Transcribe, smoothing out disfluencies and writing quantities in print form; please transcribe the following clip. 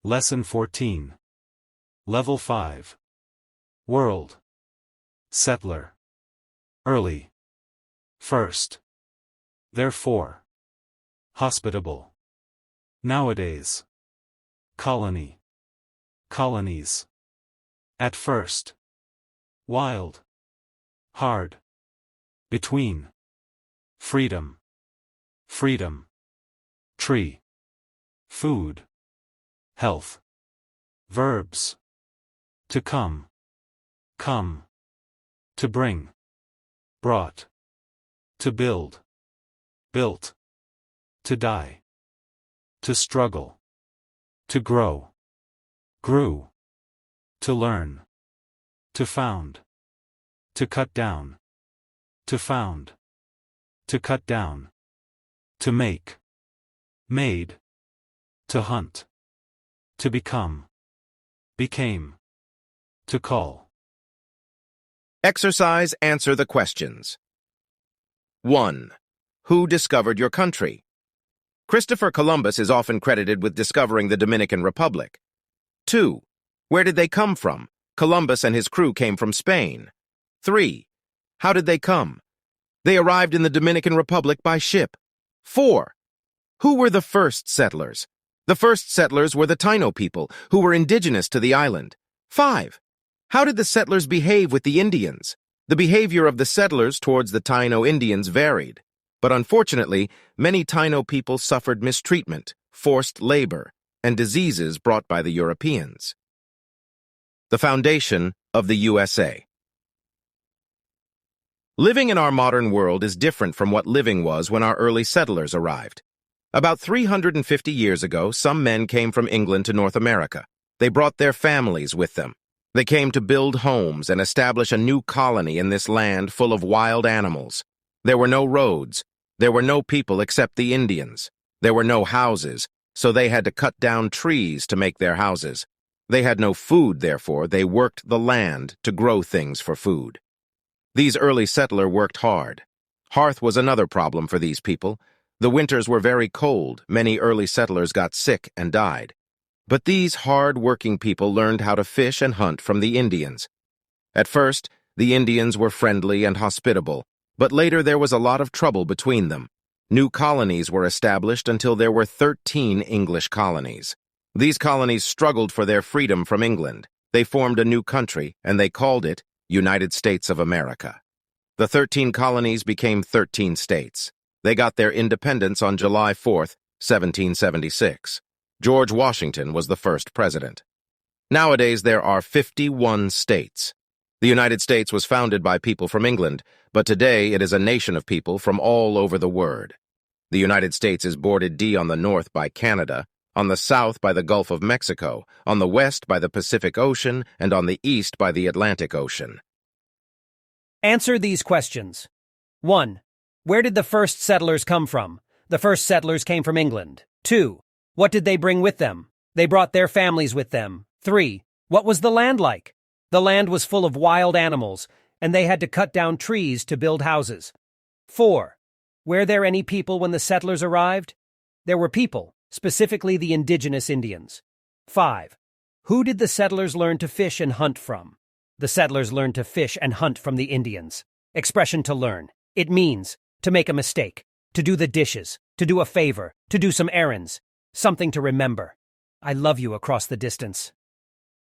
Lesson 14. Level 5. World. Settler. Early. First. Therefore. Hospitable. Nowadays. Colony. Colonies. At first. Wild. Hard. Between. Freedom. Freedom. Tree. Food. Health. Verbs. To come. Come. To bring. Brought. To build. Built. To die. To struggle. To grow. Grew. To learn. To found. To cut down. To found. To cut down. To make. Made. To hunt. To become. Became. To call. Exercise Answer the questions. 1. Who discovered your country? Christopher Columbus is often credited with discovering the Dominican Republic. 2. Where did they come from? Columbus and his crew came from Spain. 3. How did they come? They arrived in the Dominican Republic by ship. 4. Who were the first settlers? The first settlers were the Taíno people, who were indigenous to the island. 5. How did the settlers behave with the Indians? The behavior of the settlers towards the Taíno Indians varied. But unfortunately, many Taíno people suffered mistreatment, forced labor, and diseases brought by the Europeans. The foundation of the USA. Living in our modern world is different from what living was when our early settlers arrived. About 350 years ago, some men came from England to North America. They brought their families with them. They came to build homes and establish a new colony in this land full of wild animals. There were no roads. There were no people except the Indians. There were no houses, so they had to cut down trees to make their houses. They had no food, therefore they worked the land to grow things for food. These early settlers worked hard. Hearth was another problem for these people. The winters were very cold. Many early settlers got sick and died. But these hard-working people learned how to fish and hunt from the Indians. At first, the Indians were friendly and hospitable, but later there was a lot of trouble between them. New colonies were established until there were 13 English colonies. These colonies struggled for their freedom from England. They formed a new country, and they called it United States of America. The 13 colonies became 13 states. They got their independence on July 4, 1776. George Washington was the first president. Nowadays, there are 51 states. The United States was founded by people from England, but today it is a nation of people from all over the world. The United States is bordered on the north by Canada, on the south by the Gulf of Mexico, on the west by the Pacific Ocean, and on the east by the Atlantic Ocean. Answer these questions. 1. Where did the first settlers come from? The first settlers came from England. 2. What did they bring with them? They brought their families with them. 3. What was the land like? The land was full of wild animals, and they had to cut down trees to build houses. 4. Were there any people when the settlers arrived? There were people, specifically the indigenous Indians. 5. Who did the settlers learn to fish and hunt from? The settlers learned to fish and hunt from the Indians. Expression to learn. It means to make a mistake, to do the dishes, to do a favor, to do some errands, something to remember. I love you across the distance.